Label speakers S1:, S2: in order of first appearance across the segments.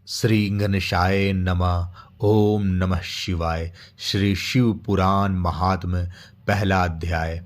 S1: श्री गणेशाय नमः। ओम नमः शिवाय। श्री शिव पुराण महात्म्य पहला अध्याय।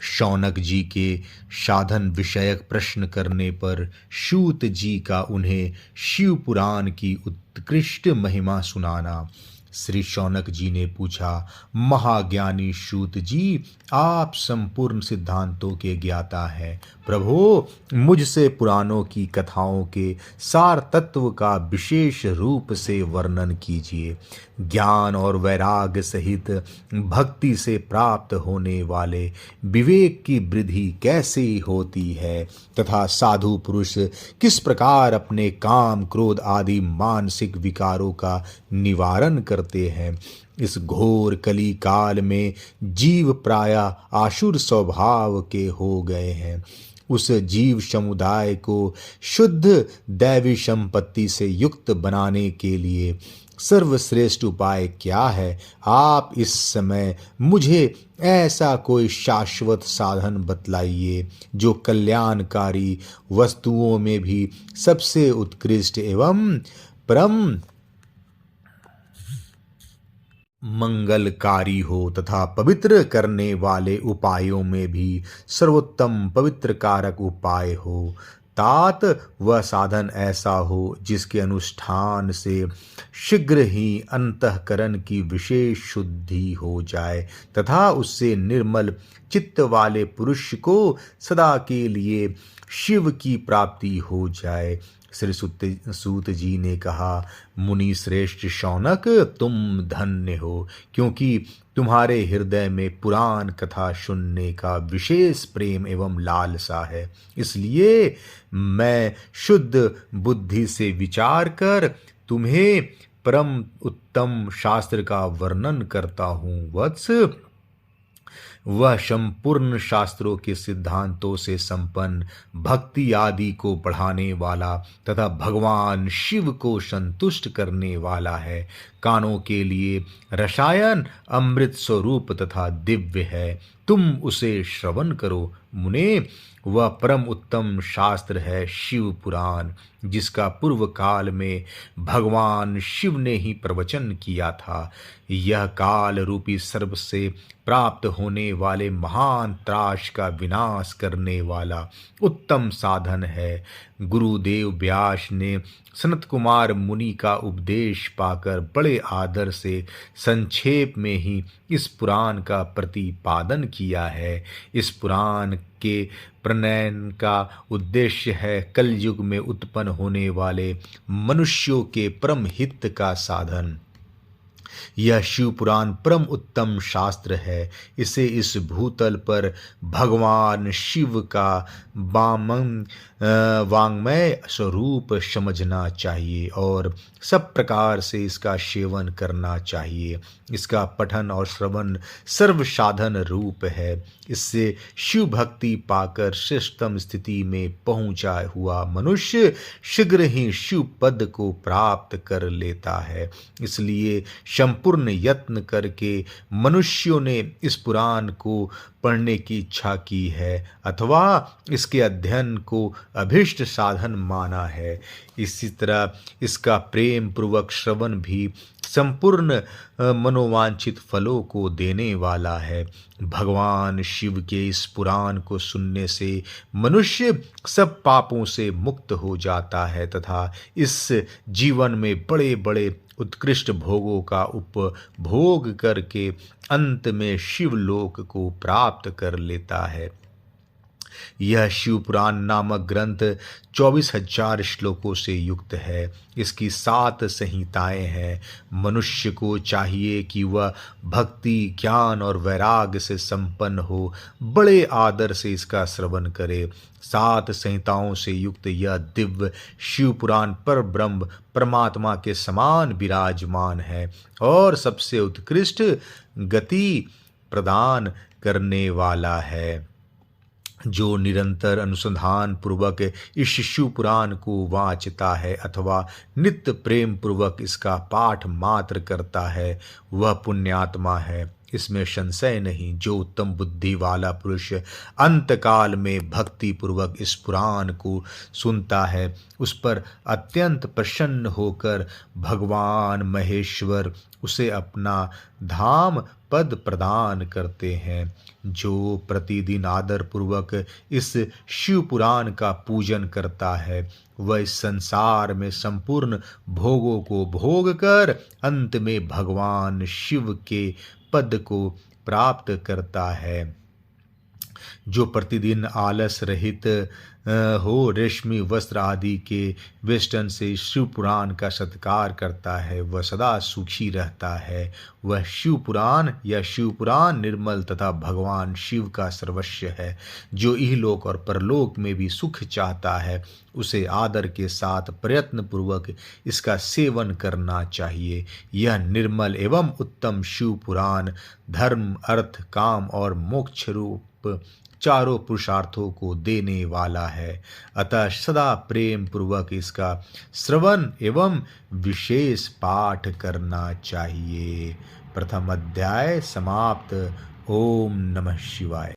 S1: शौनक जी के साधन विषयक प्रश्न करने पर सूत जी का उन्हें शिव पुराण की उत्कृष्ट महिमा सुनाना। श्री शौनक जी ने पूछा, महाज्ञानी सूत जी, आप संपूर्ण सिद्धांतों के ज्ञाता हैं। प्रभो, मुझसे पुराणों की कथाओं के सार तत्व का विशेष रूप से वर्णन कीजिए। ज्ञान और वैराग्य सहित भक्ति से प्राप्त होने वाले विवेक की वृद्धि कैसे होती है तथा साधु पुरुष किस प्रकार अपने काम क्रोध आदि मानसिक विकारों का निवारण करते हैं। इस घोर कली काल में जीव प्रायः आसुर स्वभाव के हो गए हैं। उस जीव समुदाय को शुद्ध दैवी संपत्ति से युक्त बनाने के लिए सर्वश्रेष्ठ उपाय क्या है? आप इस समय मुझे ऐसा कोई शाश्वत साधन बतलाइए जो कल्याणकारी वस्तुओं में भी सबसे उत्कृष्ट एवं परम मंगलकारी हो तथा पवित्र करने वाले उपायों में भी सर्वोत्तम पवित्र कारक उपाय हो। तात वह साधन ऐसा हो जिसके अनुष्ठान से शीघ्र ही अंतःकरण की विशेष शुद्धि हो जाए तथा उससे निर्मल चित्त वाले पुरुष को सदा के लिए शिव की प्राप्ति हो जाए। श्री सूत जी ने कहा, मुनि श्रेष्ठ शौनक, तुम धन्य हो, क्योंकि तुम्हारे हृदय में पुराण कथा सुनने का विशेष प्रेम एवं लालसा है। इसलिए मैं शुद्ध बुद्धि से विचार कर तुम्हें परम उत्तम शास्त्र का वर्णन करता हूँ। वत्स, वह संपूर्ण शास्त्रों के सिद्धांतों से संपन्न, भक्ति आदि को बढ़ाने वाला तथा भगवान शिव को संतुष्ट करने वाला है। कानों के लिए रसायन अमृत स्वरूप तथा दिव्य है। तुम उसे श्रवण करो। मुने, वह परम उत्तम शास्त्र है शिव पुराण, जिसका पूर्व काल में भगवान शिव ने ही प्रवचन किया था। यह काल रूपी सर्प से प्राप्त होने वाले महान त्रास का विनाश करने वाला उत्तम साधन है। गुरुदेव व्यास ने सनत कुमार मुनि का उपदेश पाकर बड़े आदर से संक्षेप में ही इस पुराण का प्रतिपादन किया है। इस पुराण के प्रणयन का उद्देश्य है कलयुग में उत्पन्न होने वाले मनुष्यों के परम हित का साधन। यह शिव पुराण परम उत्तम शास्त्र है। इसे इस भूतल पर भगवान शिव का वाङ्मय स्वरूप समझना चाहिए और सब प्रकार से इसका सेवन करना चाहिए। इसका पठन और श्रवण सर्व साधन रूप है। इससे शिव भक्ति पाकर श्रेष्ठतम स्थिति में पहुंचा हुआ मनुष्य शीघ्र ही शिव पद को प्राप्त कर लेता है। इसलिए संपूर्ण यत्न करके मनुष्यों ने इस पुराण को पढ़ने की इच्छा की है अथवा इसके अध्ययन को अभीष्ट साधन माना है। इसी तरह इसका प्रेम पूर्वक श्रवण भी संपूर्ण मनोवांछित फलों को देने वाला है। भगवान शिव के इस पुराण को सुनने से मनुष्य सब पापों से मुक्त हो जाता है तथा इस जीवन में बड़े बड़े उत्कृष्ट भोगों का उपभोग करके अंत में शिवलोक को प्राप्त कर लेता है। यह शिव पुराण नामक ग्रंथ 24,000 श्लोकों से युक्त है। इसकी 7 संहिताएं हैं। मनुष्य को चाहिए कि वह भक्ति, ज्ञान और वैराग्य से संपन्न हो, बड़े आदर से इसका श्रवण करे। 7 संहिताओं से युक्त यह दिव्य शिव पुराण पर ब्रह्म परमात्मा के समान विराजमान है और सबसे उत्कृष्ट गति प्रदान करने वाला है। जो निरंतर अनुसंधान पूर्वक इस शिव पुराण को वांचता है अथवा नित्य प्रेम पूर्वक इसका पाठ मात्र करता है, वह पुण्यात्मा है। इसमें संशय नहीं। जो उत्तम बुद्धि वाला पुरुष अंतकाल में भक्ति पूर्वक इस पुराण को सुनता है, उस पर अत्यंत प्रसन्न होकर भगवान महेश्वर उसे अपना धाम पद प्रदान करते हैं। जो प्रतिदिन आदर पूर्वक इस शिव पुराण का पूजन करता है, वह इस संसार में संपूर्ण भोगों को भोग कर अंत में भगवान शिव के पद को प्राप्त करता है। जो प्रतिदिन आलस रहित हो रेशमी वस्त्र आदि के वेष्टन से शिव पुराण का सत्कार करता है, वह सदा सुखी रहता है। वह शिव पुराण या शिव पुराण निर्मल तथा भगवान शिव का सर्वस्व है। जो इहलोक और परलोक में भी सुख चाहता है, उसे आदर के साथ प्रयत्न पूर्वक इसका सेवन करना चाहिए। यह निर्मल एवं उत्तम शिव पुराण धर्म, अर्थ, काम और मोक्ष रूप चारों पुरुषार्थों को देने वाला है। अतः सदा प्रेम पूर्वक इसका श्रवण एवं विशेष पाठ करना चाहिए। प्रथम अध्याय समाप्त। ओम नमः शिवाय।